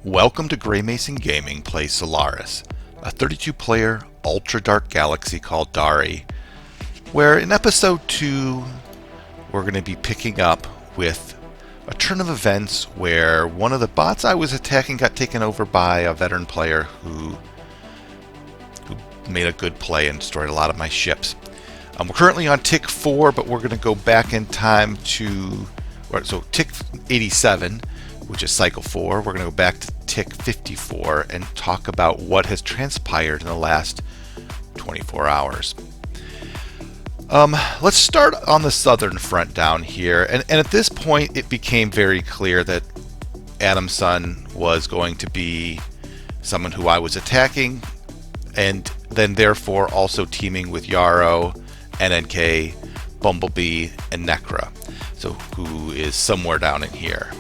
Welcome to Graymason Gaming plays Solaris, a 32-player ultra-dark galaxy called Darri, where in episode 2 we're going to be picking up with a turn of events where one of the bots I was attacking got taken over by a veteran player who made a good play and destroyed a lot of my ships. We're currently on tick 4, but we're going to go back in time to tick 87, which is cycle 4. We're going to go back to tick 54 and talk about what has transpired in the last 24 hours. Let's start on the southern front down here, and at this point it became very clear that Adamson was going to be someone who I was attacking, and then therefore also teaming with Yarrow, NNK, Bumblebee, and Necra, so who is somewhere down in here.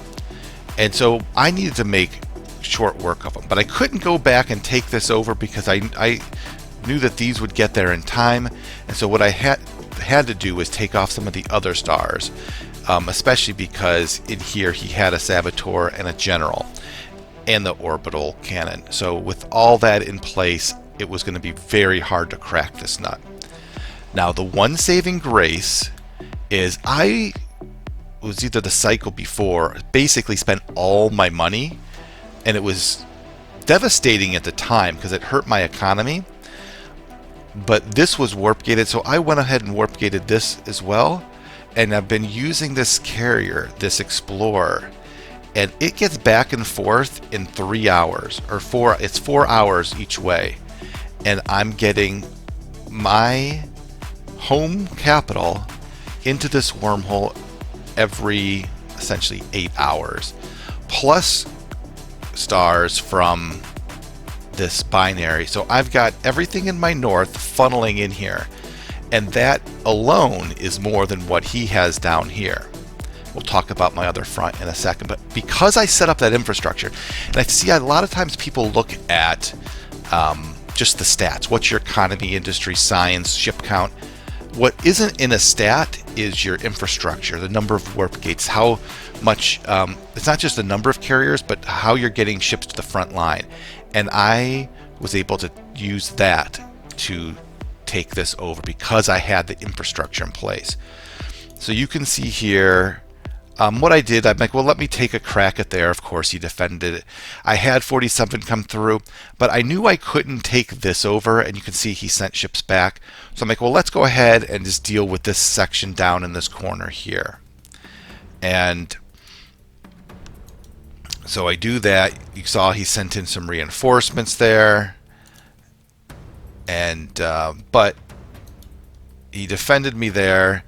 And so I needed to make short work of them, but I couldn't go back and take this over because I knew that these would get there in time. And so what I had to do was take off some of the other stars, especially because in here he had a Saboteur and a General and the orbital cannon. So with all that in place, it was going to be very hard to crack this nut. Now the one saving grace is I was either the cycle before basically spent all my money, and it was devastating at the time because it hurt my economy, but this was warp gated, so I went ahead and warp gated this as well, and I've been using this carrier, this Explorer, and it gets back and forth in 3 hours or 4. It's 4 hours each way, and I'm getting my home capital into this wormhole every essentially 8 hours, plus stars from this binary. So I've got everything in my north funneling in here, and that alone is more than what he has down here. We'll talk about my other front in a second, but because I set up that infrastructure, and I see a lot of times people look at just the stats. What's your economy, industry, science, ship count? What isn't in a stat is your infrastructure, the number of warp gates, how much, it's not just the number of carriers, but how you're getting ships to the front line. And I was able to use that to take this over because I had the infrastructure in place. So you can see here what I did. I'm like, well, let me take a crack at there. Of course, he defended it. I had 47 come through, but I knew I couldn't take this over, and you can see he sent ships back. So I'm like, well, let's go ahead and just deal with this section down in this corner here. And so I do that. You saw he sent in some reinforcements there, and but he defended me there.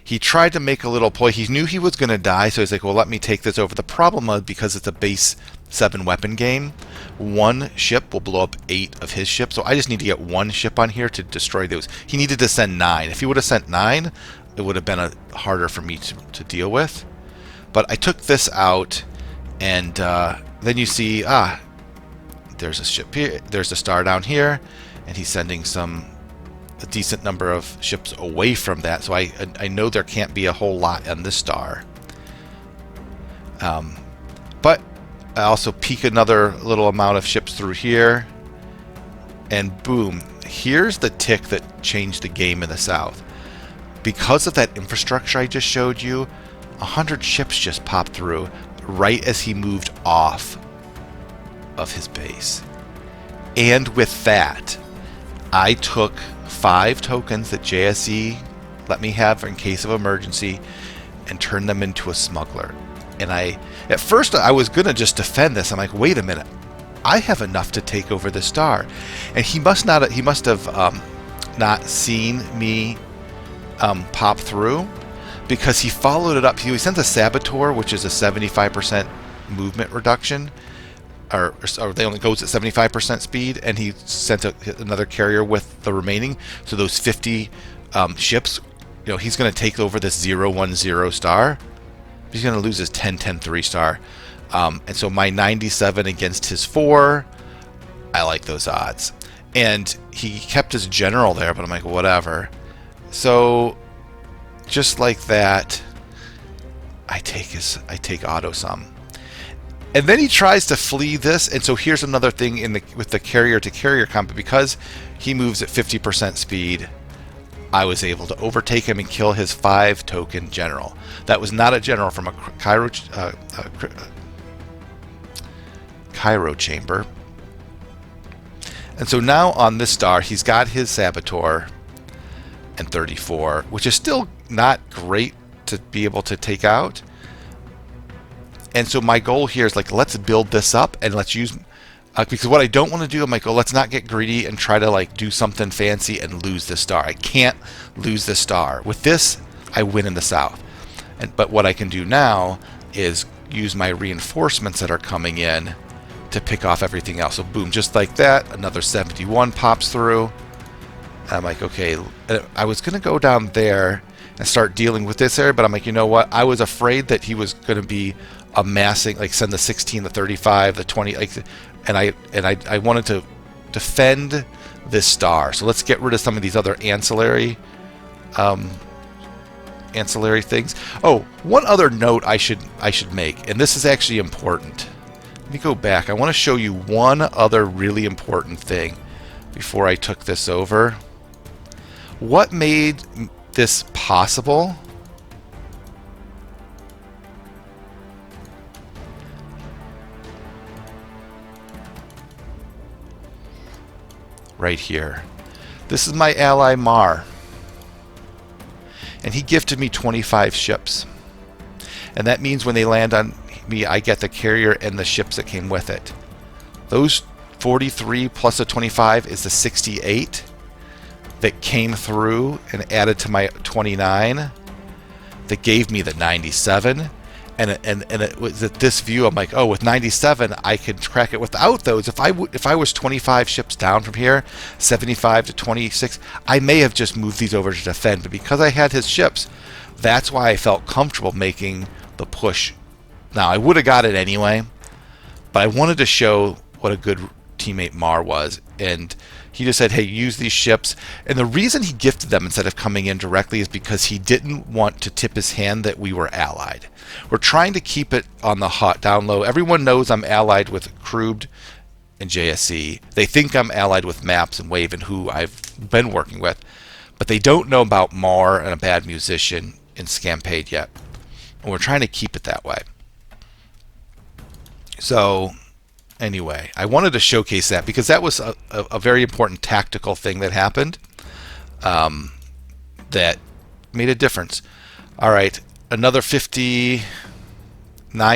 He tried to make a little play. He knew he was going to die, so he's like, well, let me take this over. The problem was, because it's a base 7 weapon game, one ship will blow up 8 of his ships, so I just need to get one ship on here to destroy those. He needed to send 9. If he would have sent 9, it would have been harder for me to deal with. But I took this out, and then you see, there's a ship here, there's a star down here, and he's sending a decent number of ships away from that, so I know there can't be a whole lot on this star. But I also peek another little amount of ships through here, and boom, here's the tick that changed the game in the south. Because of that infrastructure I just showed you, 100 ships just popped through right as he moved off of his base. And with that, I took 5 tokens that JSE let me have in case of emergency and turned them into a smuggler. And at first I was gonna just defend this. I'm like, wait a minute, I have enough to take over the star. And he must have not seen me pop through, because he followed it up. He sent a Saboteur, which is a 75% movement reduction, or they only goes at 75% speed, and he sent another carrier with the remaining. So those 50 ships, he's going to take over this 010 star. He's going to lose his 10-10-3 star. And so my 97 against his 4, I like those odds. And he kept his general there, but I'm like, whatever. So just like that, I take auto sum. And then he tries to flee this, and so here's another thing with the carrier-to-carrier combat. Because he moves at 50% speed, I was able to overtake him and kill his 5-token general. That was not a general from a Cairo chamber. And so now on this star, he's got his Saboteur and 34, which is still not great to be able to take out. And so my goal here is like, let's build this up and let's use, because what I don't want to do, I'm like, oh, let's not get greedy and try to like do something fancy and lose this star. I can't lose this star. With this, I win in the south. But what I can do now is use my reinforcements that are coming in to pick off everything else. So boom, just like that, another 71 pops through. And I'm like, okay, I was going to go down there and start dealing with this area, but I'm like, you know what? I was afraid that he was going to be amassing, like send the 16, the 35, the 20, like, and I wanted to defend this star. So let's get rid of some of these other ancillary things. Oh, one other note I should make, and this is actually important. Let me go back. I want to show you one other really important thing before I took this over. What made this possible? Right here. This is my ally Mar. And he gifted me 25 ships. And that means when they land on me, I get the carrier and the ships that came with it. Those 43 plus a 25 is the 68 that came through and added to my 29 that gave me the 97. And it was at this view, I'm like, oh, with 97, I could crack it without those. If I was 25 ships down from here, 75 to 26, I may have just moved these over to defend. But because I had his ships, that's why I felt comfortable making the push. Now, I would have got it anyway, but I wanted to show what a good teammate Mar was. And he just said, hey, use these ships. And the reason he gifted them instead of coming in directly is because he didn't want to tip his hand that we were allied. We're trying to keep it on the hot down low. Everyone knows I'm allied with Krubed and JSE. They think I'm allied with Maps and Wave and who I've been working with. But they don't know about Mar and a bad musician in Scampade yet. And we're trying to keep it that way. So anyway, I wanted to showcase that because that was a very important tactical thing that happened that made a difference. All right, another 59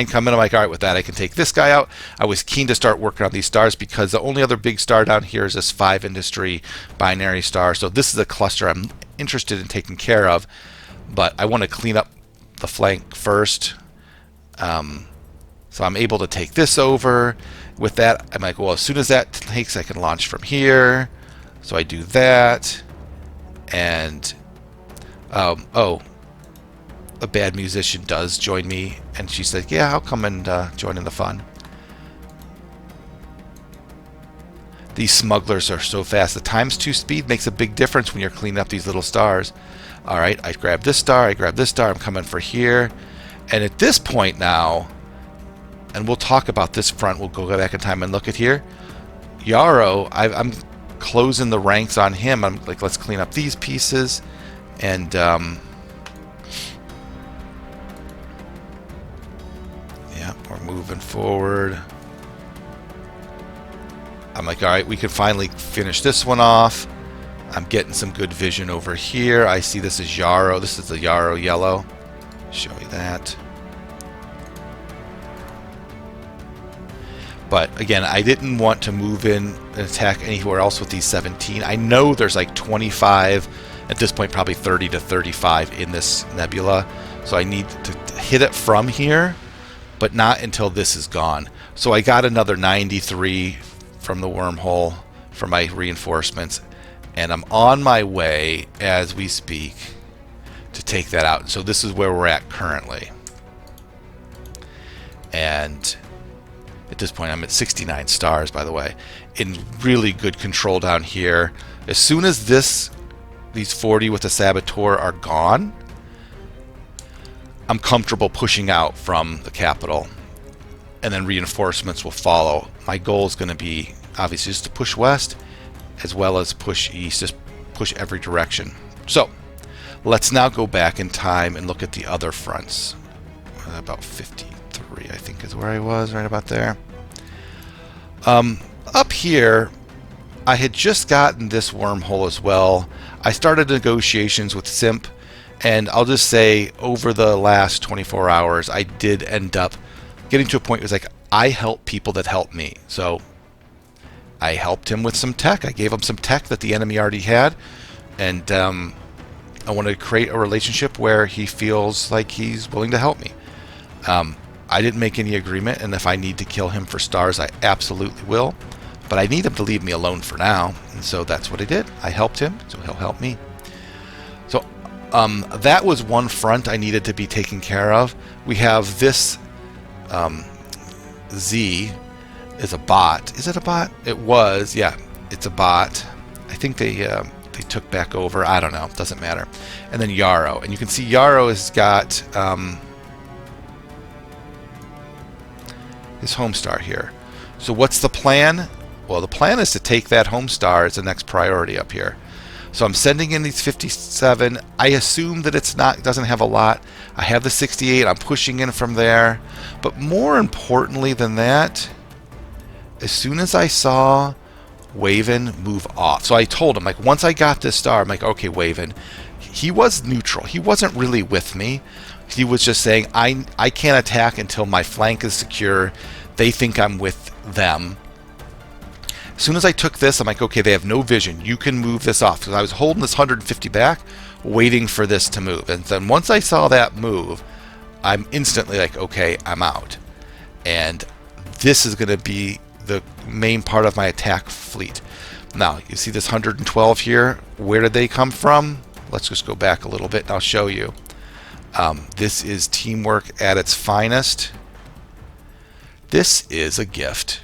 coming. I'm like, all right, with that, I can take this guy out. I was keen to start working on these stars because the only other big star down here is this 5 industry binary star. So this is a cluster I'm interested in taking care of, but I want to clean up the flank first. So I'm able to take this over. With that, I'm like, well, as soon as that takes, I can launch from here. So I do that. And, oh, a bad musician does join me. And she said, yeah, I'll come and join in the fun. These smugglers are so fast. The ×2 speed makes a big difference when you're cleaning up these little stars. All right, I grab this star, I grab this star, I'm coming for here. And at this point now, and we'll talk about this front, we'll go back in time and look at here. Yarrow, I'm closing the ranks on him. I'm like, let's clean up these pieces. And yeah, we're moving forward. I'm like, all right, we can finally finish this one off. I'm getting some good vision over here. I see this is Yarrow. This is the Yarrow yellow. Show you that. But again, I didn't want to move in and attack anywhere else with these 17. I know there's like 25, at this point probably 30 to 35 in this nebula. So I need to hit it from here, but not until this is gone. So I got another 93 from the wormhole for my reinforcements. And I'm on my way as we speak to take that out. So this is where we're at currently. And at this point, I'm at 69 stars, by the way, in really good control down here. As soon as these 40 with the Saboteur are gone, I'm comfortable pushing out from the capital. and then reinforcements will follow. My goal is going to be obviously just to push west as well as push east, just push every direction. So let's now go back in time and look at the other fronts. About 53, I think, is where I was, right about there. Up here, I had just gotten this wormhole as well. I started negotiations with Simp, and I'll just say over the last 24 hours, I did end up getting to a point where it was like, I help people that help me. So I helped him with some tech. I gave him some tech that the enemy already had, and I want to create a relationship where he feels like he's willing to help me. I didn't make any agreement, and if I need to kill him for stars, I absolutely will. But I need him to leave me alone for now, and so that's what I did. I helped him, so he'll help me. So that was one front I needed to be taken care of. We have this Z is a bot. Is it a bot? It was, yeah, it's a bot. I think they took back over. I don't know. Doesn't matter. And then Yarrow, and you can see Yarrow has got his home star here. So what's the plan? Well, the plan is to take that home star as the next priority up here. So I'm sending in these 57. I assume that it doesn't have a lot. I have the 68. I'm pushing in from there. But more importantly than that, as soon as I saw Waven move off, so I told him, like, once I got this star, I'm like, okay, Waven, he was neutral. He wasn't really with me. He was just saying, I can't attack until my flank is secure. They think I'm with them. As soon as I took this, I'm like, okay, they have no vision. You can move this off. Because I was holding this 150 back, waiting for this to move. And then once I saw that move, I'm instantly like, okay, I'm out. And this is going to be the main part of my attack fleet. Now, you see this 112 here? Where did they come from? Let's just go back a little bit and I'll show you. This is teamwork at its finest. This is a gift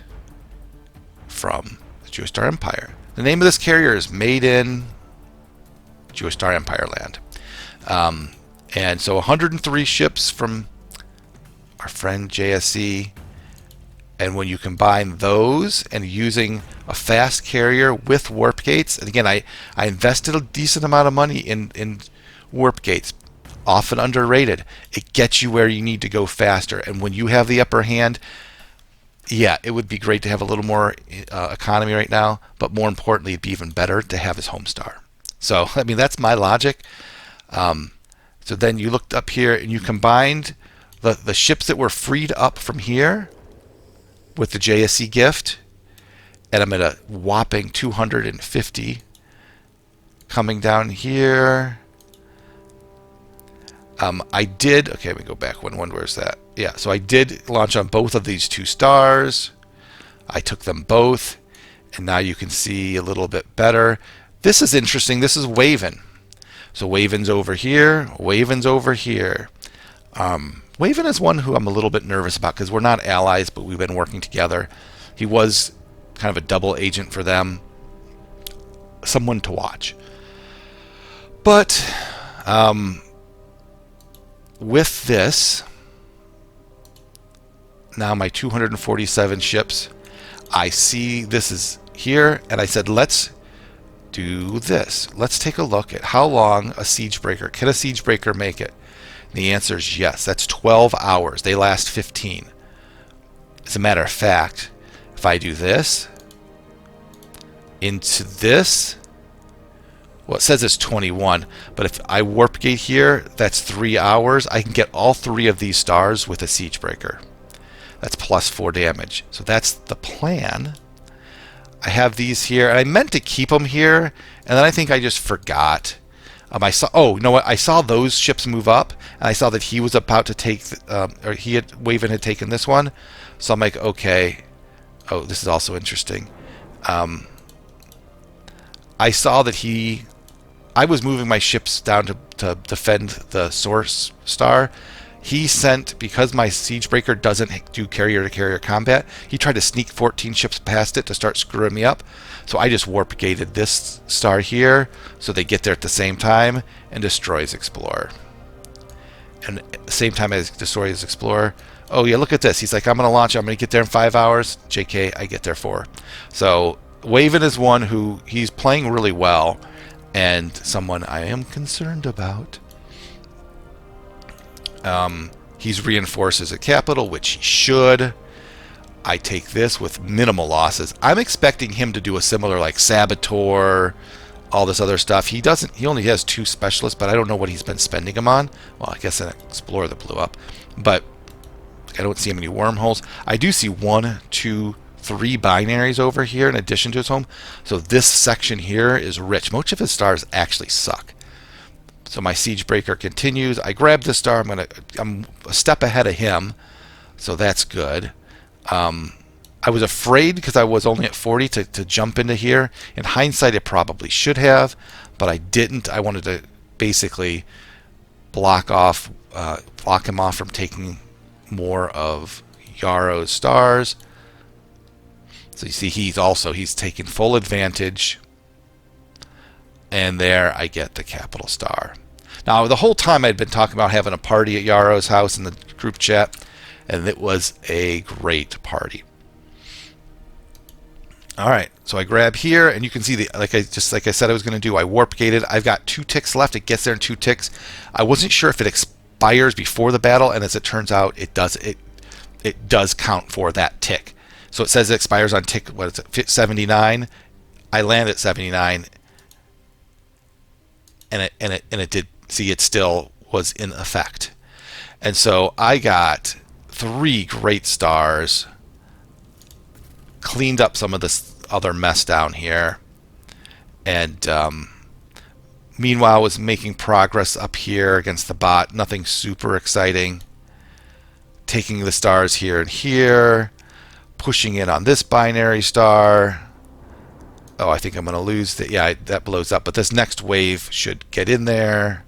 from the Jewish Star Empire. The name of this carrier is Made in Jewish Star Empire land. And so 103 ships from our friend JSC. And when you combine those and using a fast carrier with warp gates, and again, I invested a decent amount of money in warp gates, often underrated. It gets you where you need to go faster. And when you have the upper hand, yeah, it would be great to have a little more economy right now, but more importantly, it'd be even better to have his home star. So, I mean, that's my logic. So then you looked up here and you combined the ships that were freed up from here with the JSC gift, and I'm at a whopping 250 coming down here. I did, okay, let me go back one, where's that? Yeah, so I did launch on both of these two stars. I took them both, and now you can see a little bit better. This is interesting. This is Waven. So Waven's over here. Waven's over here. Waven is one who I'm a little bit nervous about because we're not allies, but we've been working together. He was kind of a double agent for them. Someone to watch. But with this, now my 247 ships, I see this is here, and I said, let's do this. Let's take a look at how long a siege breaker, can a siege breaker make it? And the answer is yes. That's 12 hours. They last 15. As a matter of fact, if I do this into this, well, it says it's 21, but if I warp gate here, that's 3 hours. I can get all 3 of these stars with a siege breaker. That's plus 4 damage. So that's the plan. I have these here, and I meant to keep them here, and then I think I just forgot. I saw, oh, you know what? I saw those ships move up, and I saw that he was about to take, or Waven had taken this one. So I'm like, okay. Oh, this is also interesting. I saw that I was moving my ships down to defend the source star. He sent, because my siege breaker doesn't do carrier-to-carrier combat, he tried to sneak 14 ships past it to start screwing me up. So I just warp gated this star here, so they get there at the same time and destroys Explorer. And at the same time as destroys Explorer, Oh yeah, look at this. He's like, I'm going to launch. I'm going to get there in 5 hours. JK, I get there 4. So Waven is one who he's playing really well, and someone I am concerned about. He's reinforces at capital, which he should. I take this with minimal losses. I'm expecting him to do a similar like Saboteur, all this other stuff. He doesn't. He only has 2 specialists, but I don't know what he's been spending them on. Well, I guess an Explorer that blew up, but I don't see him any wormholes. I do see 1, 2, 3 binaries over here in addition to his home. So this section here is rich. Most of his stars actually suck. So my Siege Breaker continues. I grab this star. I'm a step ahead of him, so that's good. I was afraid because I was only at 40 to jump into here. In hindsight, it probably should have, but I didn't. I wanted to basically block him off from taking more of Yarrow's stars. So you see, he's taking full advantage. And there I get the capital star. Now, the whole time I'd been talking about having a party at Yarrow's house in the group chat, and it was a great party. All right, so I grab here, and you can see like I said I was going to do. I warp gated. I've got 2 ticks left. It gets there in 2 ticks. I wasn't sure if it expires before the battle, and as it turns out, it does. It does count for that tick. So it says it expires on tick. What is it? 79. I land at 79. And it did see it still was in effect. And so I got 3 great stars, cleaned up some of this other mess down here, and meanwhile was making progress up here against the bot. Nothing super exciting. Taking the stars here and here, pushing in on this binary star. Oh, I think I'm going to lose that. Yeah, that blows up. But this next wave should get in there.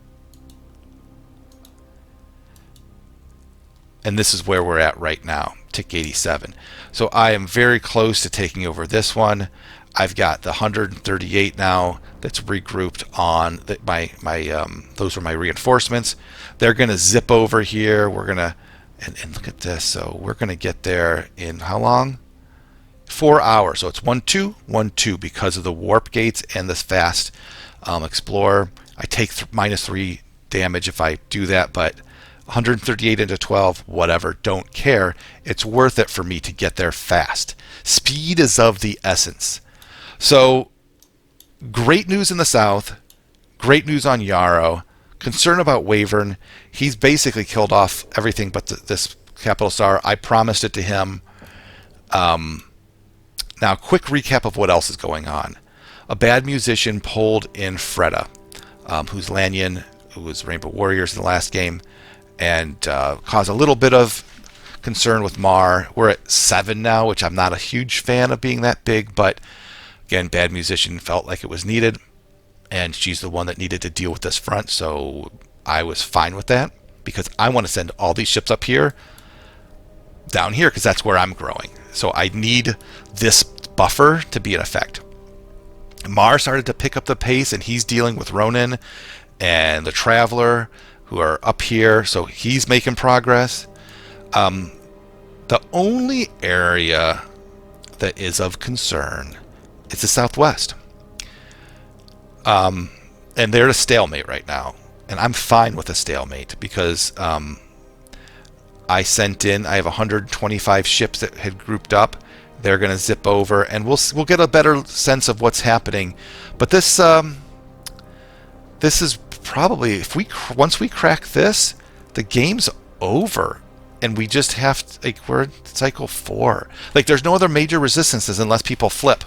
And this is where we're at right now, tick 87. So I am very close to taking over this one. I've got the 138 now that's regrouped on those are my reinforcements. They're going to zip over here. We're going to, and look at this. So we're going to get there in how long? 4 hours. So it's 1-2, 1-2 because of the warp gates and this fast Explorer. I take -3 damage if I do that, but 138 into 12, whatever, don't care. It's worth it for me to get there fast. Speed is of the essence. So great news in the south, great news on Yarrow. Concern about Wavern. He's basically killed off everything but this capital star. I promised it to him. Now, quick recap of what else is going on. A bad musician pulled in Freda, who's Lanyon, who was Rainbow Warriors in the last game, and caused a little bit of concern with Mar. We're at 7 now, which I'm not a huge fan of being that big, but again, bad musician felt like it was needed, and she's the one that needed to deal with this front, so I was fine with that, because I want to send all these ships up here, down here, because that's where I'm growing. So I need this buffer to be in effect. Mar started to pick up the pace, and he's dealing with Ronin and the Traveler, who are up here, so he's making progress. The only area that is of concern is the southwest. And they're at a stalemate right now, and I'm fine with a stalemate because I have 125 ships that had grouped up. They're going to zip over, and we'll get a better sense of what's happening. But this is probably, once we crack this, the game's over, and we just have to, like, we're at cycle 4. Like, there's no other major resistances unless people flip.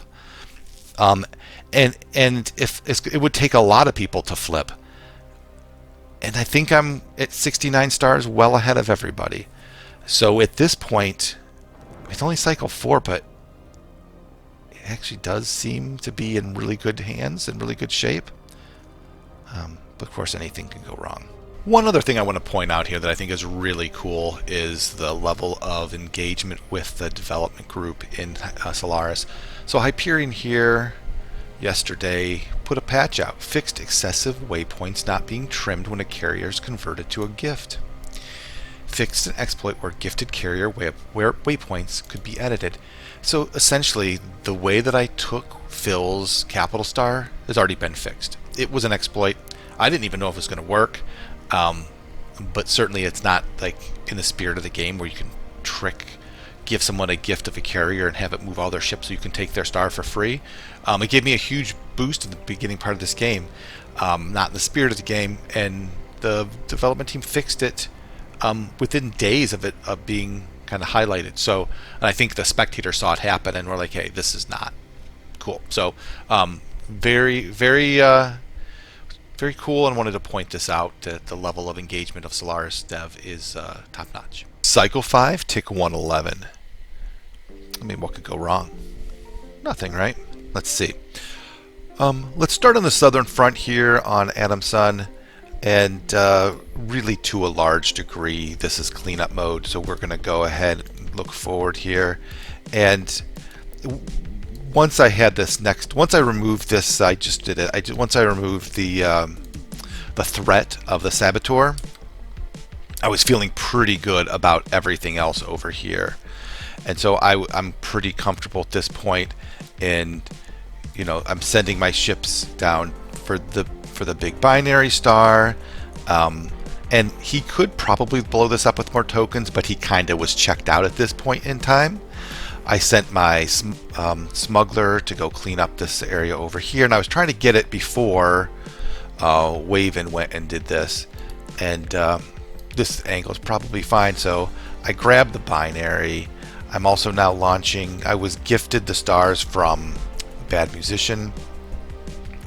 And if it would take a lot of people to flip. And I think I'm at 69 stars, well ahead of everybody. So at this point, it's only cycle 4, but it actually does seem to be in really good hands and really good shape. But of course, anything can go wrong. One other thing I want to point out here that I think is really cool is the level of engagement with the development group in Solaris. So Hyperion here yesterday put a patch out, fixed excessive waypoints not being trimmed when a carrier is converted to a gift. fixed an exploit where gifted carrier waypoints could be edited. So essentially, the way that I took Phil's capital star has already been fixed. It was an exploit. I didn't even know if it was going to work, but certainly it's not like in the spirit of the game where you can give someone a gift of a carrier and have it move all their ships so you can take their star for free. It gave me a huge boost in the beginning part of this game, not in the spirit of the game, and the development team fixed it within days of it being kind of highlighted. So, and I think the spectator saw it happen and were like, "Hey, this is not cool." So, very, very, very cool, and wanted to point this out that the level of engagement of Solaris dev is top notch. Cycle 5, tick 111. I mean, what could go wrong? Nothing, right? Let's see. Let's start on the southern front here on Adamson. And really, to a large degree, this is cleanup mode, so we're going to go ahead and look forward here. And once I had this once I removed this, I just did it. Once I removed the threat of the saboteur, I was feeling pretty good about everything else over here, and so I'm pretty comfortable at this point. And I'm sending my ships down for the big binary star, and he could probably blow this up with more tokens, but he kind of was checked out at this point in time. I sent my smuggler to go clean up this area over here, and I was trying to get it before Waven went and did this, and this angle is probably fine, so I grabbed the binary. I'm also now launching, I was gifted the stars from Bad Musician,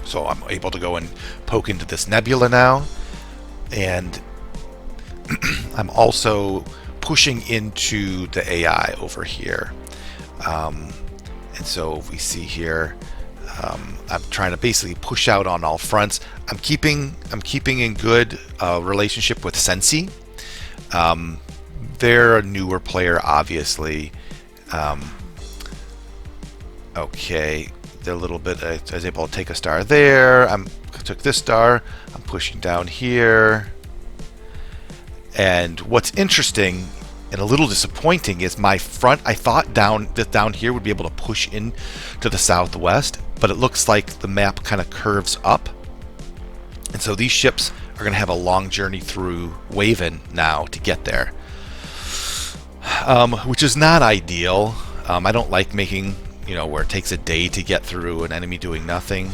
so I'm able to go and poke into this nebula now, and I'm also pushing into the AI over here, and so we see here, I'm trying to basically push out on all fronts. I'm keeping in good relationship with Sensi. They're a newer player, obviously. Okay, they're a little bit. I was able to take a star there. I took this star. I'm pushing down here. And what's interesting and a little disappointing is my front. I thought down here would be able to push in to the southwest, but it looks like the map kind of curves up, and so these ships are going to have a long journey through Waven now to get there, which is not ideal. I don't like making where it takes a day to get through an enemy doing nothing.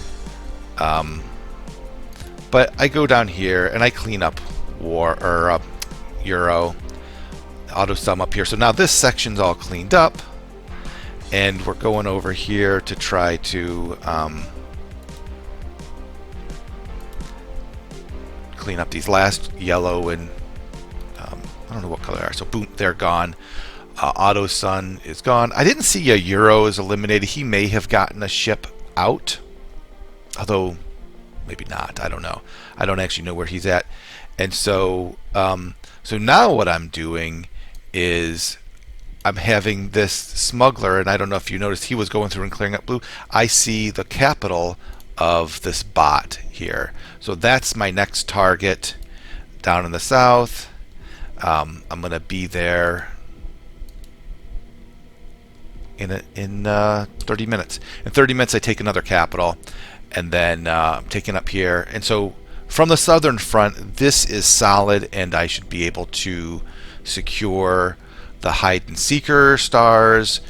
But I go down here and I clean up Euro. Auto sum up here. So now this section's all cleaned up, and we're going over here to try to clean up these last yellow and I don't know what color they are. So boom, they're gone. Auto Sun is gone. I didn't see a Euro is eliminated. He may have gotten a ship out, although maybe not. I don't know. I don't actually know where he's at. And so so now what I'm doing is I'm having this smuggler, and I don't know if you noticed, he was going through and clearing up blue. I see the capital of this bot here. So that's my next target down in the south. I'm going to be there in 30 minutes. In 30 minutes I take another capital, and then I'm taking up here. And so from the southern front, this is solid, and I should be able to secure the hide and seeker stars,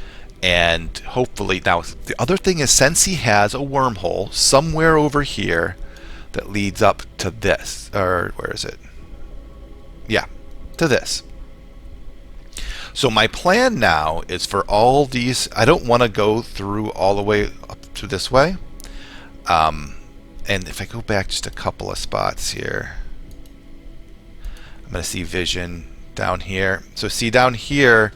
and hopefully now the other thing is, Sensi has a wormhole somewhere over here that leads up to this, or where is it? Yeah, to this. So my plan now is for all these, I don't want to go through all the way up to this way, and if I go back just a couple of spots here, I'm going to see vision down here. So see down here,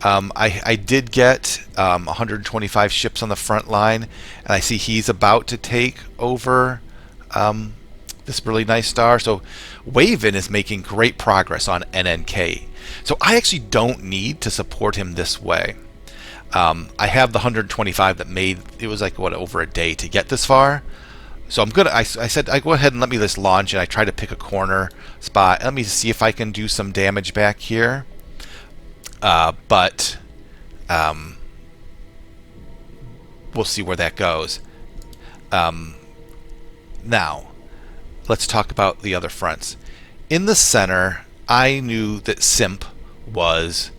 I did get 125 ships on the front line, and I see he's about to take over this really nice star. So Waven is making great progress on NNK. So I actually don't need to support him this way. I have the 125 that made, it was like, what, over a day to get this far. So I said I go ahead and let me just launch, and I try to pick a corner spot. Let me see if I can do some damage back here. But we'll see where that goes. Now, let's talk about the other fronts. In the center, I knew that Simp was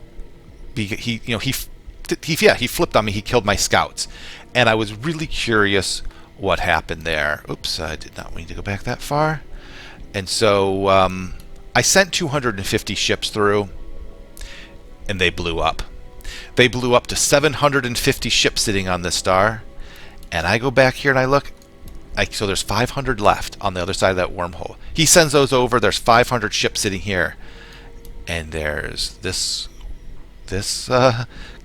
he flipped on me. He killed my scouts, and I was really curious what happened there. Oops, I did not need to go back that far. And so I sent 250 ships through, and they blew up. They blew up to 750 ships sitting on this star. And I go back here and I look. So there's 500 left on the other side of that wormhole. He sends those over. There's 500 ships sitting here. And there's this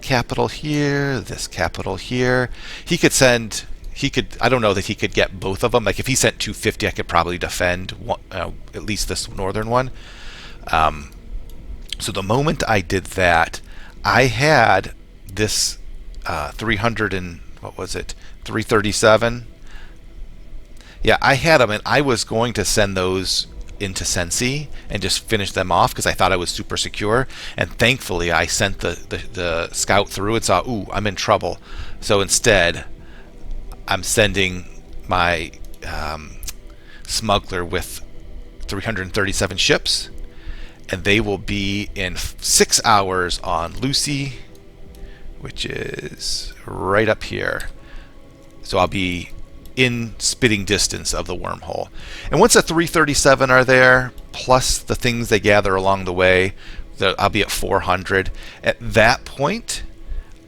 capital here, this capital here. I don't know that he could get both of them. Like if he sent 250, I could probably defend at least this northern one. So the moment I did that, I had this 337. Yeah, I had them, and I was going to send those into Sensi and just finish them off because I thought I was super secure. And thankfully, I sent the scout through and saw, ooh, I'm in trouble. So instead, I'm sending my smuggler with 337 ships, and they will be in 6 hours on Lucy, which is right up here. So I'll be in spitting distance of the wormhole. And once the 337 are there, plus the things they gather along the way, I'll be at 400. At that point,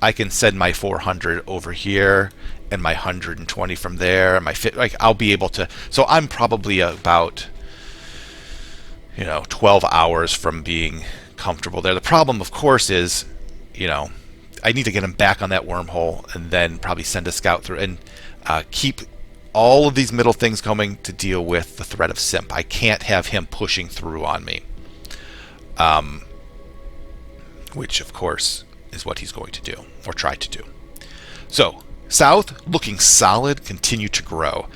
I can send my 400 over here and my 120 from there. I'll be able to. So I'm probably about 12 hours from being comfortable there. The problem, of course, is I need to get him back on that wormhole and then probably send a scout through and keep all of these middle things coming to deal with the threat of Simp. I can't have him pushing through on me, which of course is what he's going to do or try to do. So south, looking solid, continue to grow.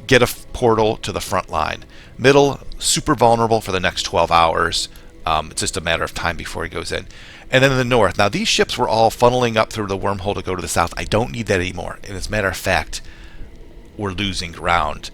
Get a portal to the front line. Middle, super vulnerable for the next 12 hours. It's just a matter of time before he goes in. And then in the north, now these ships were all funneling up through the wormhole to go to the south. I don't need that anymore. And as a matter of fact, we're losing ground.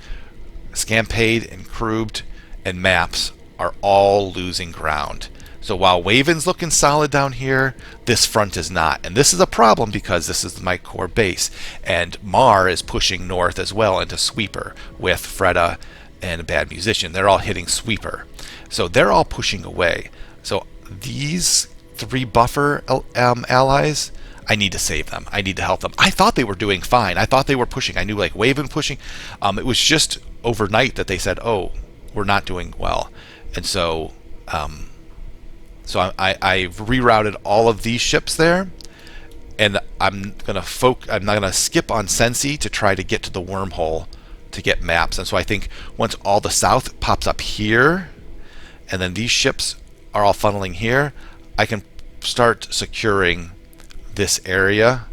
Scampade and Krubed and Maps are all losing ground. So while Waven's looking solid down here, this front is not. And this is a problem because this is my core base. And Mar is pushing north as well into Sweeper with Freda and a Bad Musician. They're all hitting Sweeper. So they're all pushing away. So these 3 buffer allies, I need to save them. I need to help them. I thought they were doing fine. I thought they were pushing. I knew like Waven pushing. It was just overnight that they said, oh, we're not doing well. And so I've rerouted all of these ships there, and I'm not gonna skip on Sensi to try to get to the wormhole to get maps. And so I think once all the south pops up here, and then these ships are all funneling here, I can start securing this area.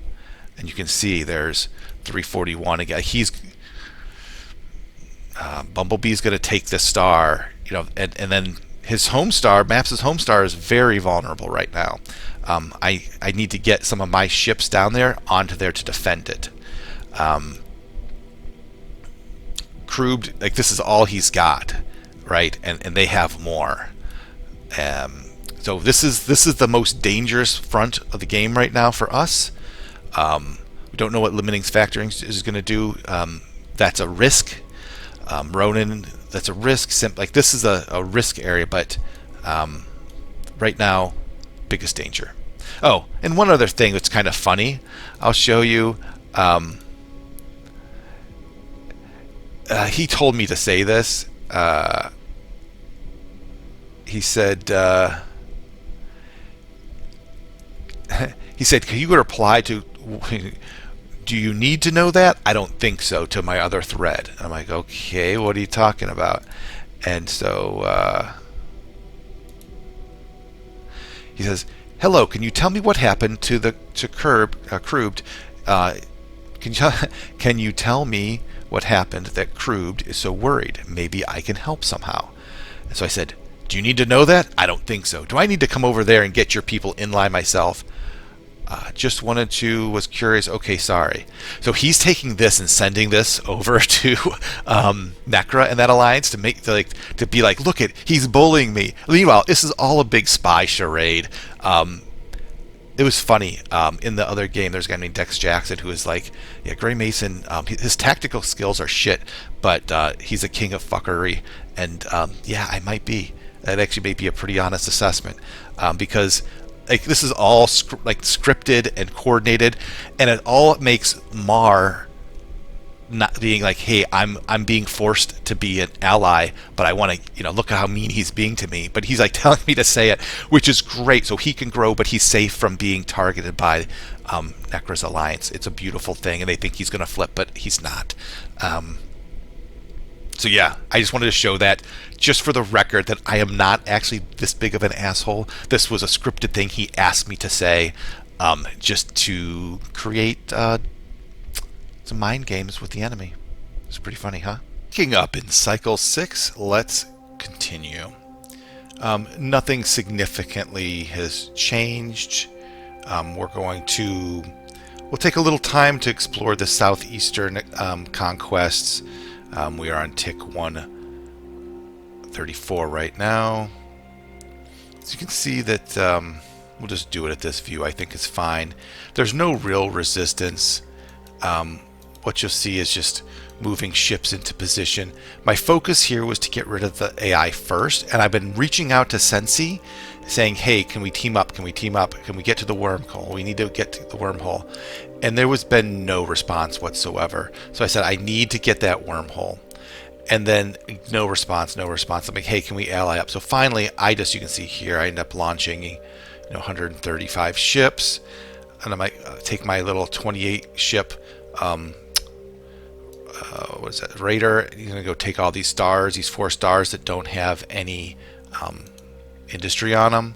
And you can see there's 341 again. Bumblebee's gonna take this star, and then his home star, Maps' home star, is very vulnerable right now. I need to get some of my ships down there onto there to defend it. Krubed, like this is all he's got, right? And they have more. So this is the most dangerous front of the game right now for us. We don't know what limiting factoring is going to do. That's a risk. Ronin, that's a risk. This is a risk area, but right now, biggest danger. Oh, and one other thing that's kind of funny, I'll show you. He told me to say this. He said, can you reply to, do you need to know that? I don't think so, to my other thread. I'm like, okay, what are you talking about? And so he says, hello, can you tell me what happened to Krubed can you tell me what happened that Krubd is so worried? Maybe I can help somehow. And so I said, do you need to know that? I don't think so. Do I need to come over there and get your people in line myself? Just wanted to, was curious. Okay, sorry. So he's taking this and sending this over to Necra and that alliance to be like, look he's bullying me. Meanwhile, this is all a big spy charade. It was funny. In the other game, there's a guy named Dex Jackson who is like, yeah, Graymason, his tactical skills are shit, but he's a king of fuckery. And yeah, I might be. That actually may be a pretty honest assessment, because like this is all scripted and coordinated, and it all makes Mar not being like, hey, I'm being forced to be an ally, but I want to, look at how mean he's being to me. But he's like telling me to say it, which is great, so he can grow, but he's safe from being targeted by Necra's alliance. It's a beautiful thing, and they think he's going to flip, but he's not. So yeah, I just wanted to show that, just for the record, that I am not actually this big of an asshole. This was a scripted thing he asked me to say, just to create some mind games with the enemy. It's pretty funny, huh? Picking up in Cycle 6, let's continue. Nothing significantly has changed. We'll take a little time to explore the southeastern conquests. We are on tick 134 right now. So you can see that we'll just do it at this view. I think it's fine. There's no real resistance. What you'll see is just moving ships into position. My focus here was to get rid of the AI first, and I've been reaching out to Sensi saying, hey, can we team up? Can we team up? Can we get to the wormhole? We need to get to the wormhole. And there was been no response whatsoever. So I said, I need to get that wormhole. And then no response, no response. I'm like, hey, can we ally up? So finally, you can see here, I end up launching 135 ships. And I might take my little 28 ship, what is that, Raider. You're going to go take all these stars, these 4 stars that don't have any industry on them.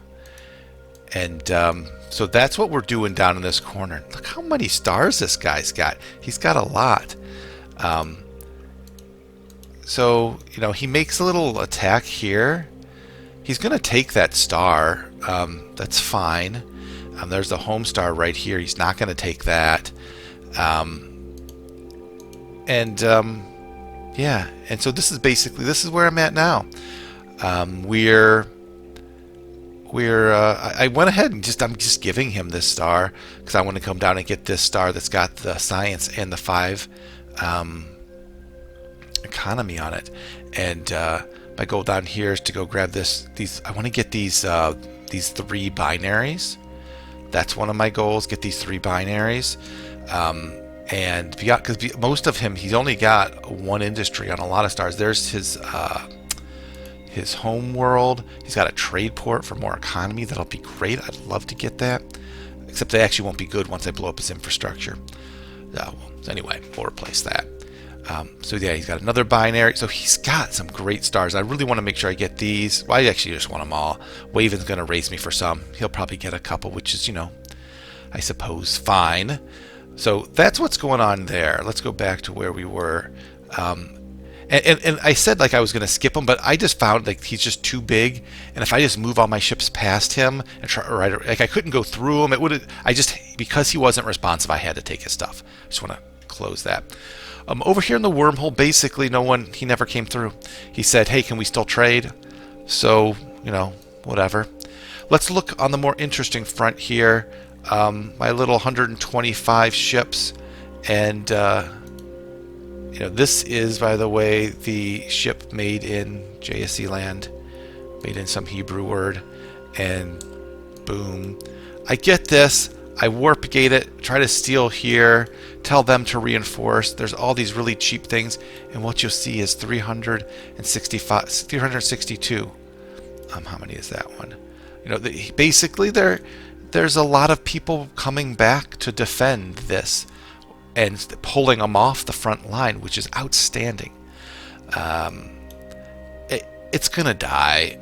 And so that's what we're doing down in this corner. Look how many stars this guy's got. He's got a lot. So, he makes a little attack here. He's going to take that star. That's fine. There's the home star right here. He's not going to take that. Yeah. And so this is where I'm at now. I went ahead and I'm just giving him this star because I want to come down and get this star that's got the science and the 5 economy on it. And my goal down here is to go grab I want to get these 3 binaries. That's one of my goals, get these 3 binaries. And because most of him, he's only got 1 industry on a lot of stars. There's his home world. He's got a trade port for more economy. That'll be great. I'd love to get that. Except they actually won't be good once I blow up his infrastructure. So anyway, we'll replace that. So yeah, he's got another binary. So he's got some great stars. I really want to make sure I get these. Well, I actually just want them all. Waven's going to race me for some. He'll probably get a couple, which is, I suppose fine. So that's what's going on there. Let's go back to where we were. And I said I was going to skip him, but I just found he's just too big. And if I just move all my ships past him and I couldn't go through him. Because he wasn't responsive, I had to take his stuff. I just want to close that. Over here in the wormhole, basically he never came through. He said, hey, can we still trade? So, whatever. Let's look on the more interesting front here. My little 125 ships, and this is, by the way, the ship made in JSC land, made in some Hebrew word, and boom. I get this. I warp gate it, try to steal here, tell them to reinforce. There's all these really cheap things, and what you'll see is 362. How many is that one? Basically there's a lot of people coming back to defend this and pulling them off the front line, which is outstanding. It's gonna die.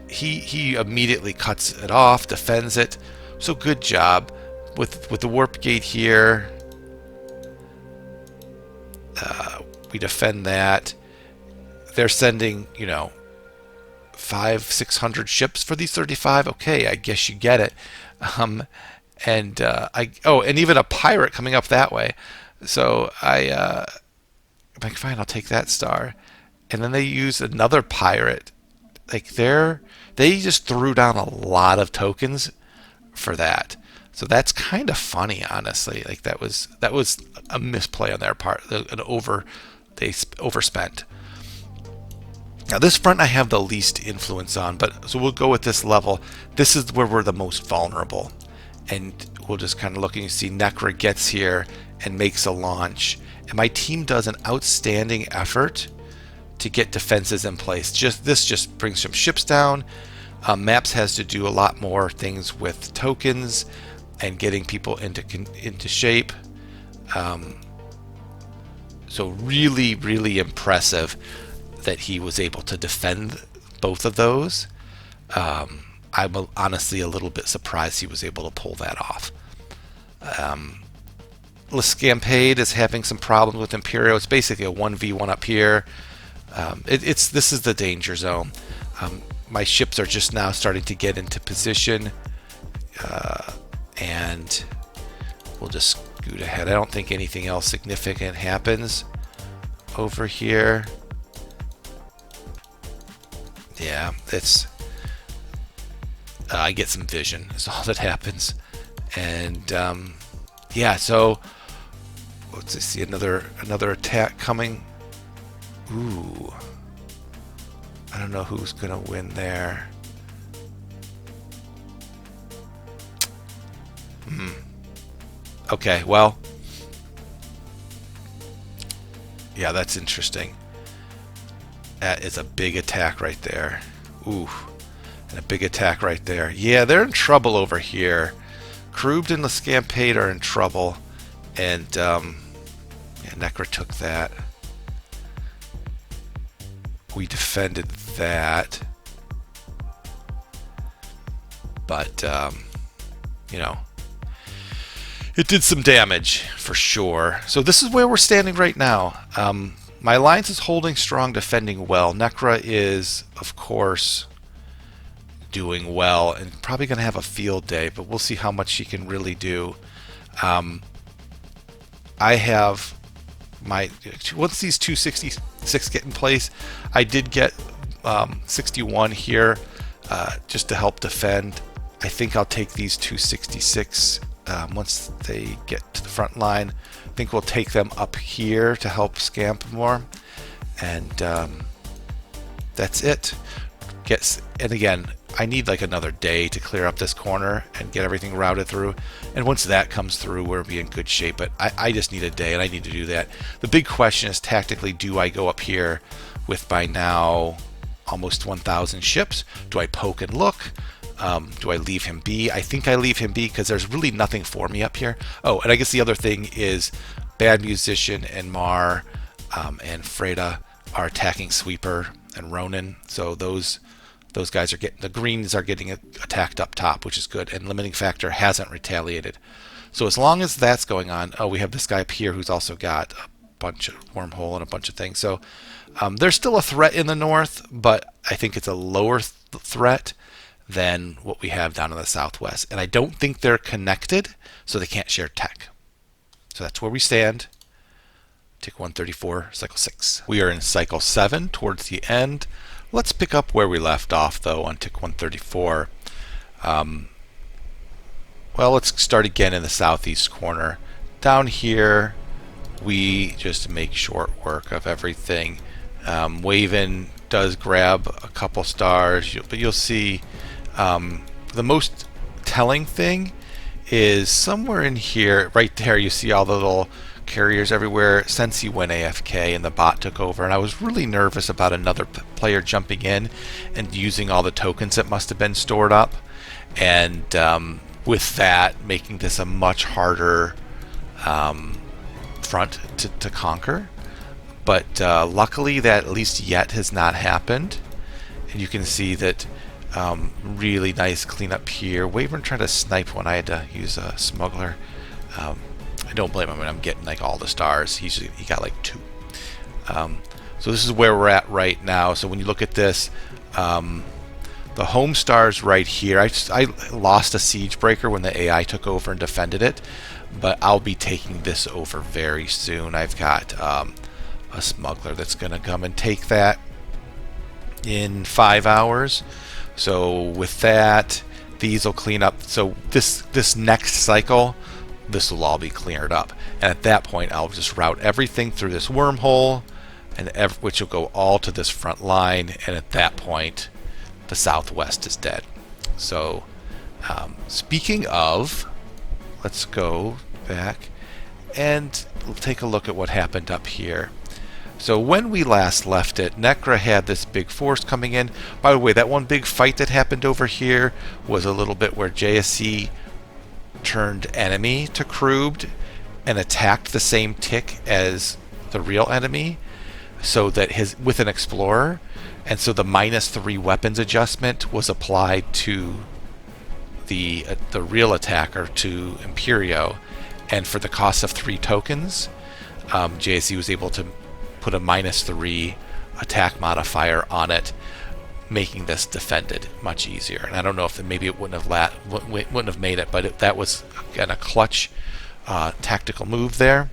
He immediately cuts it off, defends it. So good job with the warp gate here. We defend that. They're sending, 500-600 ships for these 35. Okay, I guess you get it. And even a pirate coming up that way. So I'm like, fine, I'll take that star. And then they use another pirate. Like they just threw down a lot of tokens for that. So that's kind of funny, honestly. Like that was a misplay on their part. They overspent. Now this front I have the least influence on, but so we'll go with this level. This is where we're the most vulnerable, and we'll just kind of look and you see Necra gets here and makes a launch, and my team does an outstanding effort to get defenses in place. This just brings some ships down. Maps has to do a lot more things with tokens and getting people into shape. So really, really impressive that he was able to defend both of those. I'm honestly a little bit surprised he was able to pull that off. Lescampade is having some problems with Imperial. It's basically a 1v1 up here. This is the danger zone. My ships are just now starting to get into position, and we'll just scoot ahead. I don't think anything else significant happens over here. Yeah, I get some vision is all that happens. And so let's see, another attack coming. Ooh, I don't know who's gonna win there. Okay, well, yeah, that's interesting. That is a big attack right there. Ooh, and a big attack right there. Yeah, they're in trouble over here. Krubed and Lescampade are in trouble, and Necra took that. We defended that, but it did some damage for sure. So this is where we're standing right now. My alliance is holding strong, defending well. Necra is, of course, doing well and probably going to have a field day, but we'll see how much she can really do. I have once these 266 get in place, I did get 61 here just to help defend. I think I'll take these 266 once they get to the front line. I think we'll take them up here to help scamp more, and that's it. And again, I need like another day to clear up this corner and get everything routed through, and once that comes through, we'll be in good shape. But I just need a day, and I need to do that. The big question is, tactically, do I go up here with by now almost 1,000 ships? Do I poke and look? Do I leave him be? I think I leave him be because there's really nothing for me up here. Oh, and I guess the other thing is Bad Musician and Mar and Freda are attacking Sweeper and Ronin. So those guys are getting, the greens are getting attacked up top, which is good. And Limiting Factor hasn't retaliated. So as long as that's going on, we have this guy up here who's also got a bunch of wormhole and a bunch of things. So there's still a threat in the north, but I think it's a lower threat than what we have down in the southwest. And I don't think they're connected, so they can't share tech. So that's where we stand. Tick 134, cycle 6. We are in cycle 7 towards the end. Let's pick up where we left off, though, on tick 134. Well, let's start again in the southeast corner. Down here, we just make short work of everything. Waven does grab a couple stars, but you'll see the most telling thing is somewhere in here, right there, you see all the little carriers everywhere. Sensi went AFK and the bot took over, and I was really nervous about another player jumping in and using all the tokens that must have been stored up, and with that making this a much harder front to conquer. But luckily that at least yet has not happened, and you can see that really nice cleanup here. Wavern tried to snipe when I had to use a smuggler. I don't blame him when I'm getting like all the stars. He got like 2. So this is where we're at right now. So when you look at this, the home star's right here. I lost a siege breaker when the AI took over and defended it, but I'll be taking this over very soon. I've got a smuggler that's going to come and take that in 5 hours. So with that, these will clean up. So this next cycle, this will all be cleared up, and at that point I'll just route everything through this wormhole, and which will go all to this front line, and at that point the southwest is dead. So speaking of, let's go back and we'll take a look at what happened up here. So when we last left it, Necra had this big force coming in. By the way, that one big fight that happened over here was a little bit where JSC turned enemy to Krubed and attacked the same tick as the real enemy, so that with an explorer, and so the -3 weapons adjustment was applied to the real attacker, to Imperio, and for the cost of 3 tokens, JSC was able to put a -3 attack modifier on it, making this defended much easier. And I don't know if maybe it wouldn't have made it, but that was again a clutch tactical move there.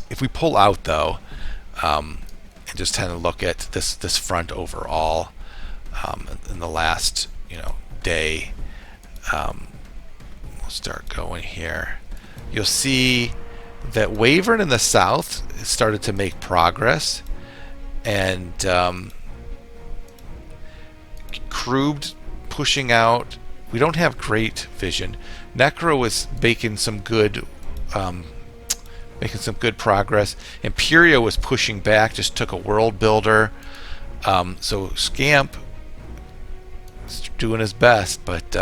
If we pull out though, and just kind of look at this front overall, in the last day, we'll start going here. You'll see that Wavern in the south started to make progress, and Krubed pushing out. We don't have great vision. Necro was making some good progress. Imperio was pushing back, just took a world builder. So Scamp is doing his best, but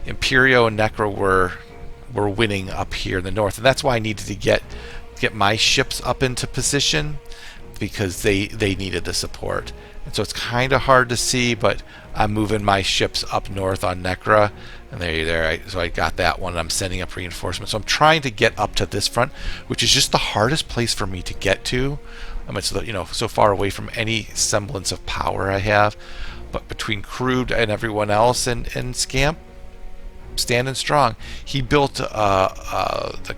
Imperio and Necro were winning up here in the north, and that's why I needed to get my ships up into position, because they needed the support. And so it's kind of hard to see, but I'm moving my ships up north on Necra, and there. So I got that one, and I'm sending up reinforcements. So I'm trying to get up to this front, which is just the hardest place for me to get to. It's so far away from any semblance of power I have. But between Crude and everyone else, and Scamp standing strong, he built the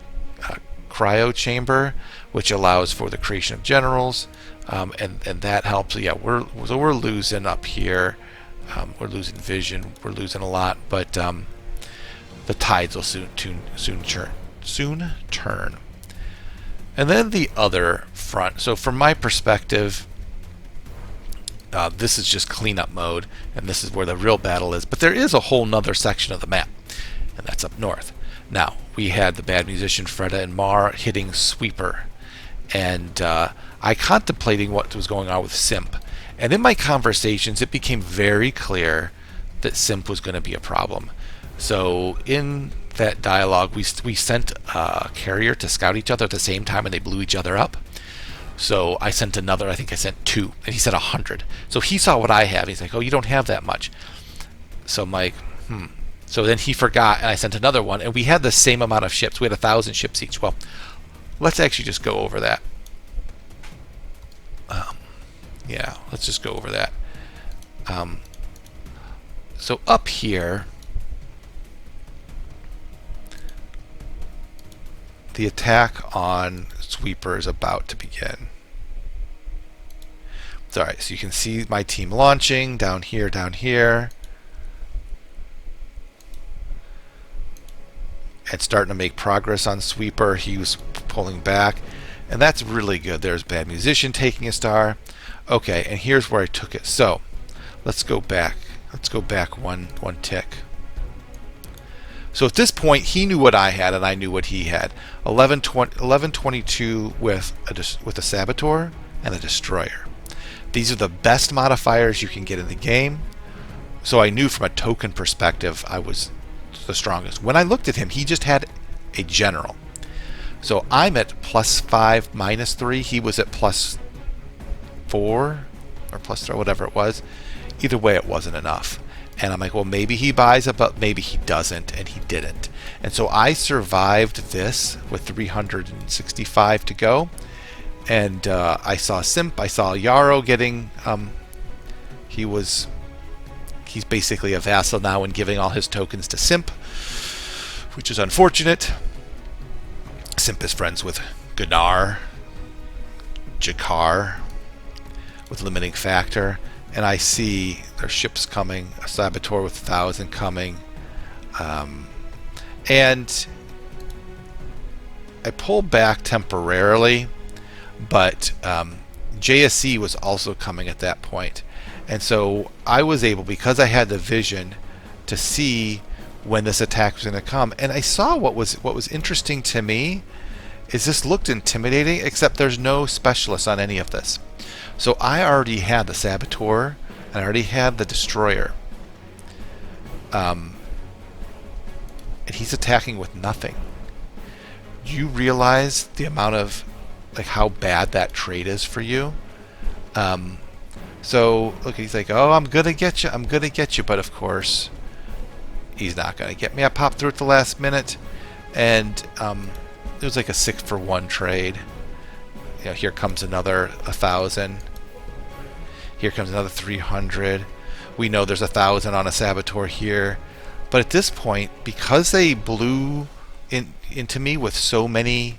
cryo chamber, which allows for the creation of generals, and that helps. Yeah, we're losing up here. We're losing vision. We're losing a lot, but the tides will soon turn. And then the other front. So from my perspective, this is just cleanup mode, and this is where the real battle is. But there is a whole nother section of the map, and that's up north. Now, we had the Bad Musician, Freda, and Mar hitting Sweeper, and I contemplating what was going on with Simp. And in my conversations, it became very clear that Simp was going to be a problem. So in that dialogue, we sent a carrier to scout each other at the same time, and they blew each other up. So I sent another, I think I sent 2, and he said 100. So he saw what I have. He's like, oh, you don't have that much. So I'm like, So then he forgot, and I sent another one, and we had the same amount of ships. We had 1,000 ships each. Well, let's actually just go over that. Yeah, let's just go over that. So up here, the attack on Sweeper is about to begin. Alright, so you can see my team launching down here, and starting to make progress on Sweeper. He was pulling back, and that's really good. There's Bad Musician taking a star. Okay, and here's where I took it. So let's go back. Let's go back one tick. So at this point, he knew what I had, and I knew what he had. 1122 with a Saboteur and a Destroyer. These are the best modifiers you can get in the game. So I knew from a token perspective I was the strongest. When I looked at him, he just had a General. So I'm at +5, -3. He was at +4 or +3, whatever it was. Either way, it wasn't enough. And I'm like, well, maybe he buys it, but maybe he doesn't, and he didn't. And so I survived this with 365 to go. And I saw Simp. I saw Yarrow getting. He's basically a vassal now and giving all his tokens to Simp, which is unfortunate. Simp is friends with Gunnar, Jakar, with limiting factor, and I see their ships coming, a Saboteur with 1,000 coming, and I pulled back temporarily, but JSC was also coming at that point, and so I was able, because I had the vision, to see when this attack was going to come. And I saw what was interesting to me is this looked intimidating, except there's no specialists on any of this. So I already had the Saboteur and I already had the Destroyer. And he's attacking with nothing. Do you realize the amount of, like, how bad that trade is for you? So look, he's like, oh, I'm gonna get you, but of course he's not gonna get me. I popped through at the last minute, and it was like a 6-for-1 trade. You know, here comes another 1,000. Here comes another 300. We know there's 1,000 on a Saboteur here, but at this point, because they blew into me with so many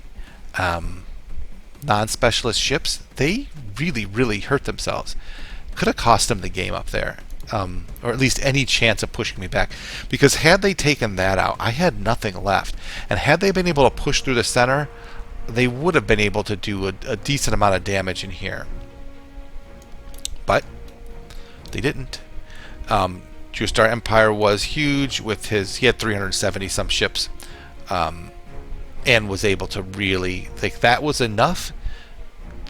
non-specialist ships, they really hurt themselves. Could have cost them the game up there, or at least any chance of pushing me back. Because had they taken that out, I had nothing left. And had they been able to push through the center, they would have been able to do a decent amount of damage in here. But they didn't. Geostar Empire was huge with he had 370 some ships, and was able to really, like, that was enough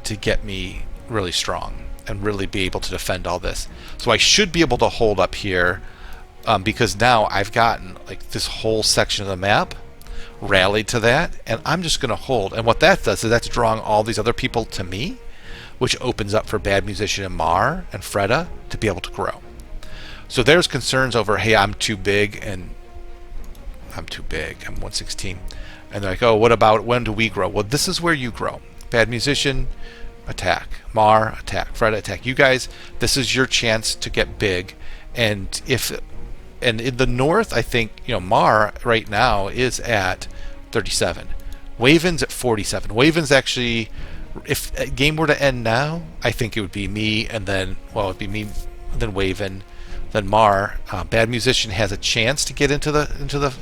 to get me really strong and really be able to defend all this. So I should be able to hold up here, because now I've gotten, like, this whole section of the map rallied to that, and I'm just going to hold. And what that does is that's drawing all these other people to me, which opens up for Bad Musician and Mar and Freda to be able to grow. So there's concerns over, hey, I'm too big, and I'm too big, I'm 116. And they're like, oh, what about, when do we grow? Well, this is where you grow. Bad Musician, attack. Mar, attack. Freda, attack. You guys, this is your chance to get big. And in the north, I think, Mar right now is at 37. Waven's at 47. Waven's actually, if a game were to end now, I think it would be me, and then, well, it'd be me, then Waven, then Mar. Bad Musician has a chance to get into the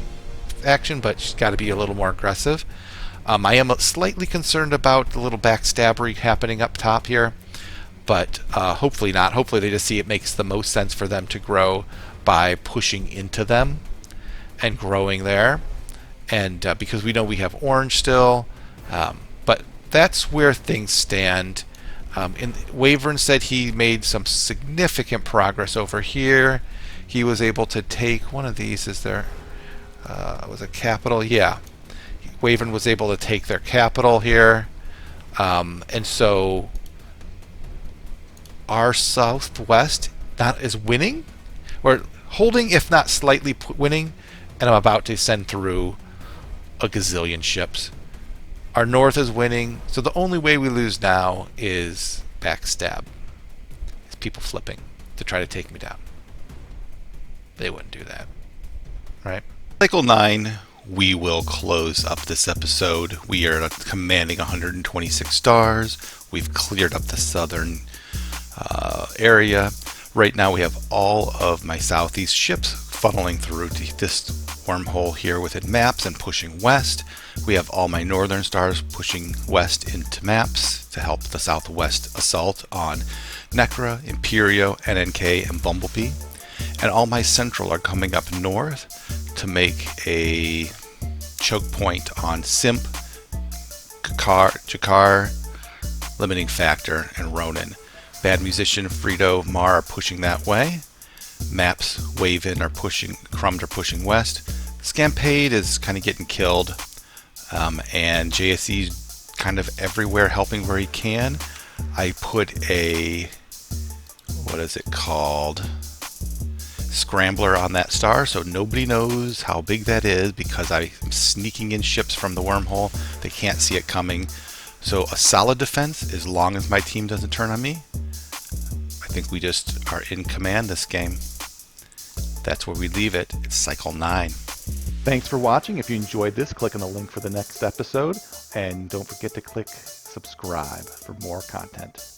action, but she's got to be a little more aggressive. I am slightly concerned about the little backstabbery happening up top here, but hopefully not. Hopefully they just see it makes the most sense for them to grow by pushing into them and growing there. And because we know we have orange still, but that's where things stand. Wavern said he made some significant progress over here. He was able to take one of these. Is there was a capital? Yeah. Wavern was able to take their capital here, and so our southwest is winning. We're holding, if not slightly winning, and I'm about to send through a gazillion ships. Our north is winning, so the only way we lose now is backstab. It's people flipping to try to take me down. They wouldn't do that, right? Cycle 9. We will close up this episode. We are commanding 126 stars. We've cleared up the southern area. Right now we have all of my southeast ships funneling through this wormhole here within maps and pushing west. We have all my northern stars pushing west into maps to help the southwest assault on Necra, Imperio, NNK, and Bumblebee. And all my central are coming up north to make a choke point on Simp, Jakar, Limiting Factor, and Ronin. Bad Musician, Frito, Mar are pushing that way. Maps, Waven are pushing, Crumbed are pushing west. Scampade is kind of getting killed, and JSE's kind of everywhere helping where he can. I put a, what is it called? Scrambler on that star, so nobody knows how big that is because I'm sneaking in ships from the wormhole. They can't see it coming. So a solid defense, as long as my team doesn't turn on me. I think we just are in command this game. That's where we leave it. It's cycle 9. Thanks for watching. If you enjoyed this, click on the link for the next episode. And don't forget to click subscribe for more content.